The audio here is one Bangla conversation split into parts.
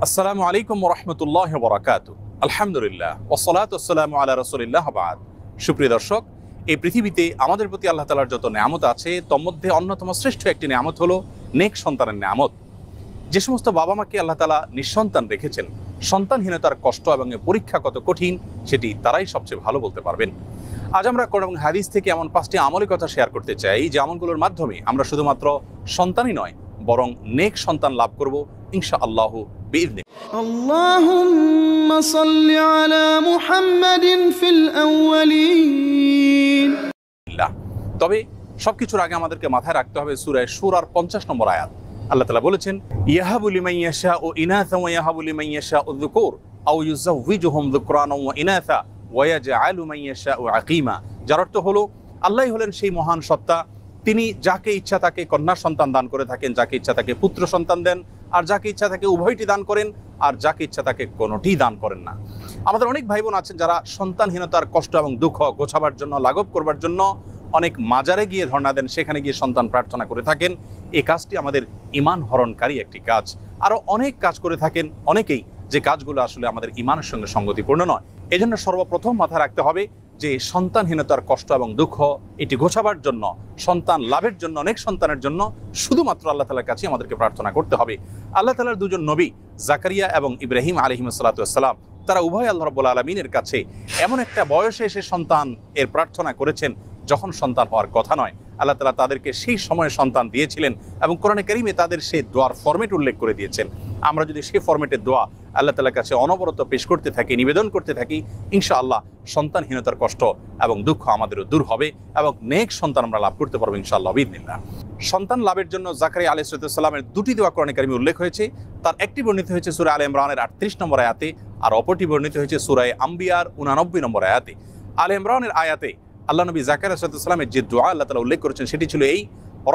আসসালামু আলাইকুম ওয়া রাহমাতুল্লাহি ওয়া বারাকাতুহু। আলহামদুলিল্লাহ ওয়াসসালাতু ওয়াসসালামু আলা রাসূলিল্লাহ বা'দ। সুপ্রিয় দর্শক, এই পৃথিবীতে আমাদের প্রতি আল্লাহ তাআলার যত নেয়ামত আছে তার মধ্যে অন্যতম শ্রেষ্ঠ একটি নেয়ামত হলো নেক সন্তানের নেয়ামত। যে সমস্ত বাবা মাকে আল্লাহ তাআলা নিঃসন্তান রেখেছেন, সন্তানহীনতার কষ্ট এবং পরীক্ষা কত কঠিন সেটি তারাই সবচেয়ে ভালো বলতে পারবেন। আজ আমরা কোরআন এবং হাদিস থেকে এমন 5টি আমলের কথা শেয়ার করতে চাই যে আমলগুলোর মাধ্যমে আমরা শুধুমাত্র সন্তানই নয় বরং নেক সন্তান লাভ করব ইনশাআল্লাহ বিইذنিল্লাহ। আল্লাহুম্মা সাল্লি আলা মুহাম্মাদিন ফিল আউয়ালিন। তবে সবকিছুর আগে আমাদেরকে মাথায় রাখতে হবে সূরা শুরার 50 নম্বর আয়াত। আল্লাহ তাআলা বলেছেন, ইয়াহাবু লিমান ইয়াশাউ ইনাসা ওয়া ইয়াহাবু লিমান ইয়াশাউ যুকুর আও ইউযাওয়িজুহুম যুকরানা ওয়া ইনাসা ওয়া ইয়াজআলু মান ইয়াশাউ আকীমা। যার অর্থ হলো আল্লাহই হলেন সেই মহান সত্তা, তিনি যাকে ইচ্ছা তাকে কন্যা সন্তান দান করে থাকেন, যাকে ইচ্ছা তাকে পুত্র সন্তান দেন, আর যাকে ইচ্ছা তাকে উভয়টি দান করেন, আর যাকে ইচ্ছা তাকে কোনোটি দান করেন না। আমাদের অনেক ভাই বোন আছেন যারা সন্তানহীনতার কষ্ট এবং দুঃখ গোছাবার জন্য, লাঘব করবার জন্য অনেক মাজারে গিয়ে ধর্ণা দেন, সেখানে গিয়ে সন্তান প্রার্থনা করে থাকেন। এই কাজটি আমাদের ঈমান হরণকারী একটি কাজ। আরও অনেক কাজ করে থাকেন অনেকেই, যে কাজগুলো আসলে আমাদের ঈমানের সঙ্গে সঙ্গতিপূর্ণ নয়। এই জন্য সর্বপ্রথম মাথায় রাখতে হবে যে সন্তানহীনতার কষ্ট এবং দুঃখ এটি ঘোচাবার জন্য, সন্তান লাভের জন্য, অনেক সন্তানের জন্য শুধুমাত্র আল্লাহ তাআলার কাছে আমাদেরকে প্রার্থনা করতে হবে। আল্লাহ তাআলার দুজন নবী জাকারিয়া এবং ইব্রাহিম আলাইহিস সালাতু ওয়াস সালাম, তারা উভয় আল্লাহ রাব্বুল আলামিনের কাছে এমন একটা বয়সে এসে সন্তান এর প্রার্থনা করেছেন যখন সন্তান হওয়ার কথা নয়। আল্লাহ তাআলা তাদেরকে সেই সময়ে সন্তান দিয়েছিলেন এবং কোরআনে কারীমে তাদের সেই দোয়ার ফরম্যাট উল্লেখ করে দিয়েছেন। আমরা যদি সেই ফরম্যাটের দোয়া আল্লাহ তাআলার কাছে অনবরত পেশ করতে থাকি, নিবেদন করতে থাকি, ইনশাআল্লাহ সন্তানহীনতার কষ্ট এবং দুঃখ আমাদেরও দূর হবে এবং নেক সন্তান আমরা লাভ করতে পারবো ইনশাআল্লাহ বিইذনিল্লাহ। সন্তান লাভের জন্য জাকারিয়া আলাইহিস সালামের দুটি দোয়া কোরআনে কারীমে উল্লেখ হয়েছে। তার একটি বর্ণিত হয়েছে সূরা আলে ইমরানের 38 নম্বর আয়াতে, আর অপরটি বর্ণিত হয়েছে সূরা আম্বিয়ার 89 নম্বর আয়াতে। আলে ইমরানের আয়াতে আল্লাহ নবী জাকারিয়া আলাইহিস সালামের যে দোয়া আল্লাহ তাআলা উল্লেখ করেছেন সেটি ছিল এই,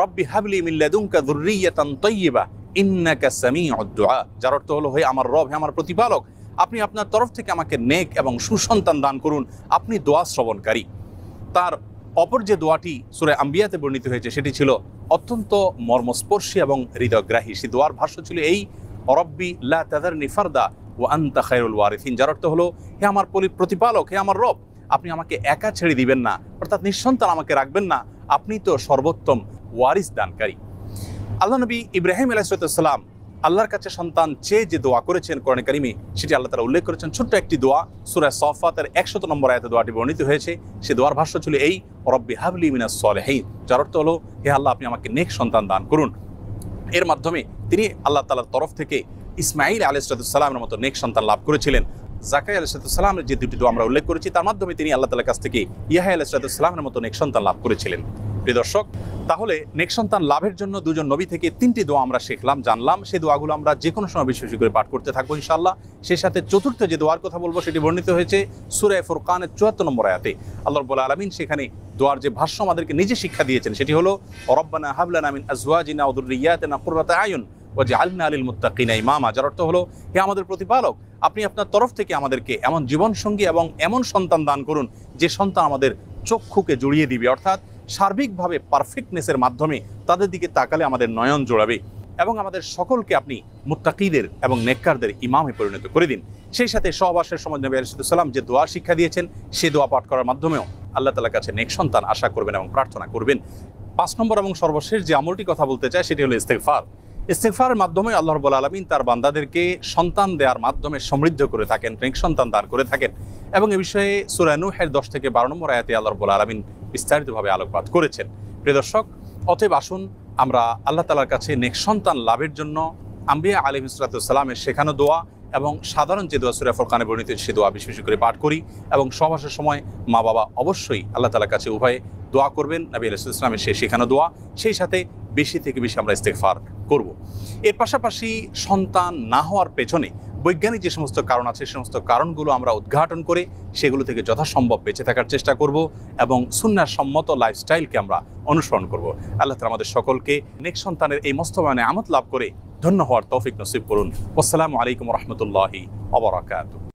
রব্বি হাবলি মিন লাদুনকা যুররিয়াতান তাইয়্যিবা ইন্নাকা সামিউদ দুআ। যার অর্থ হলো, হে আমার রব, হে আমার প্রতিপালক, আপনি আপনার তরফ থেকে আমাকে নেক এবং সুসন্তান দান করুন, আপনি দোয়া শ্রবণকারী। তার অপর যে দোয়াটি সূরা আম্বিয়াতে বর্ণিত হয়েছে সেটি ছিল অত্যন্ত মর্মস্পর্শী এবং হৃদয়গ্রাহী। সেই দোয়ার ভাষ্য ছিল এই, রব্বি লা তাযারনি ফারদা ওয়া আনতা খায়রুল ওয়ারিসিন। যার অর্থ হলো, হে আমার প্রতিপালক, হে আমার রব, আপনি আমাকে একা ছেড়ে দিবেন না, অর্থাৎ নিঃসন্তান আমাকে রাখবেন না, আপনি তো সর্বোত্তম ওয়ারিস দানকারী। আল্লাহ নবী ইব্রাহিম আলাইহিস সালাম আল্লাহর কাছে সন্তান চেয়ে যে দোয়া করেছেন কোরআনে কারীমে, সেটি আল্লাহ তাআলা উল্লেখ করেছেন ছোট্ট একটি দোয়া সূরা সাফফাতের 100 নম্বর আয়াতে দোয়াটি বর্ণিত হয়েছে। সে দোয়ার ভাষ্য ছিল এই, রব্বি হাবলি মিনাস সালিহিন। যার অর্থ হলো, হে আল্লাহ, আপনি আমাকে নেক সন্তান দান করুন। এর মাধ্যমে তিনি আল্লাহ তাআলার তরফ থেকে ইসমাঈল আলাইহিস সালামের মতো নেক সন্তান লাভ করেছিলেন। জাকারিয়া আলাইহিস সালামের যে দুটি দোয়া আমরা উল্লেখ করেছি তার মাধ্যমে তিনি আল্লাহ তাআলার কাছ থেকে ইয়াহইয়া আলাইহিস সালামের মতো নেক সন্তান লাভ করেছিলেন। প্রিয় দর্শক, তাহলে নেক সন্তান লাভের জন্য দুজন নবী থেকে 3টি দোয়া আমরা শিখলাম, জানলাম। সেই দোয়াগুলো আমরা যে কোনো সময় বেশি বেশি করে পাঠ করতে থাকবো ইনশাআল্লাহ। সেই সাথে চতুর্থ যে দোয়ার কথা বলবো সেটি বর্ণিত হয়েছে সূরা ফুরকানের 74 নম্বর আয়াতে। আল্লাহ রাব্বুল আলামিন সেখানে দোয়ার যে ভাষ্য আমাদেরকে নিজে শিক্ষা দিয়েছেন সেটি হলো, রব্বানা হাব লানা মিন আজওয়াজিনা ওয়া যুররিয়াতিনা কুররাতা আয়ুন ওয়াজআলনা লিল মুত্তাকিনা ইমামা। যার অর্থ হলো, হে আমাদের প্রতিপালক, আপনি আপনার তরফ থেকে আমাদেরকে এমন জীবন সঙ্গী এবং এমন সন্তান দান করুন যে সন্তান আমাদের চক্ষুকে জড়িয়ে দিবে, অর্থাৎ সার্বিকভাবে পারফেক্টনেসের মাধ্যমে তাদের দিকে তাকালে আমাদের নয়ন জোড়াবে, এবং আমাদের সকলকে আপনি মুত্তাকিদের এবং নেককারদের ইমামে পরিণত করে দিন। সেই সাথে সহবাসের সময় নবী আলাইহিস সালাম যে দোয়া শিক্ষা দিয়েছেন সেই দোয়া পাঠ করার মাধ্যমেও আল্লাহ তাআলার কাছে নেক সন্তান আশা করবেন এবং প্রার্থনা করবেন। 5 নম্বর এবং সর্বশেষ যে আমলটি কথা বলতে চাই সেটি হলো ইস্তেগফার। ইস্তেগফারের মাধ্যমে আল্লাহ রাব্বুল আলামিন তার বান্দাদেরকে সন্তান দেওয়ার মাধ্যমে সমৃদ্ধ করে থাকেন, নেক সন্তান দান করে থাকেন। এবং এ বিষয়ে সূরা নূহের 10 থেকে 12 নম্বর আয়াতে আল্লাহ রাব্বুল আলামিন বিস্তারিতভাবে আলোকপাত করেছেন। প্রিয় দর্শক, অতএব আসুন আমরা আল্লাহ তাআলার কাছে নেক সন্তান লাভের জন্য আম্বিয়া আলাইহিস সালামের শেখানো দোয়া এবং সাধারণ যে দোয়া সূরা ফুরকানে বর্ণিত সে দোয়া বেশি বেশি করে পাঠ করি, এবং সহবাসের সময় মা বাবা অবশ্যই আল্লাহ তাআলার কাছে উভয়ে দোয়া করবেন, নবী আলাইহিস সালামের সেই শেখানো দোয়া। সেই সাথে বেশি থেকে বেশি আমরা ইস্তেগফার করব। এর পাশাপাশি সন্তান না হওয়ার পেছনে বৈজ্ঞানিক যে সমস্ত কারণ আছে সে সমস্ত কারণগুলো আমরা উদ্ঘাটন করে সেগুলো থেকে যথাসম্ভব বেঁচে থাকার চেষ্টা করব এবং সুন্নাহ সম্মত লাইফস্টাইলকে আমরা অনুসরণ করব। আল্লাহ তাআলা আমাদের সকলকে নেক সন্তানের এই মস্তবানে নিয়ামত লাভ করে ধন্য হওয়ার তৌফিক নসিব করুন। আসসালামু আলাইকুম ওয়া রাহমাতুল্লাহি ওয়া বারাকাতুহু।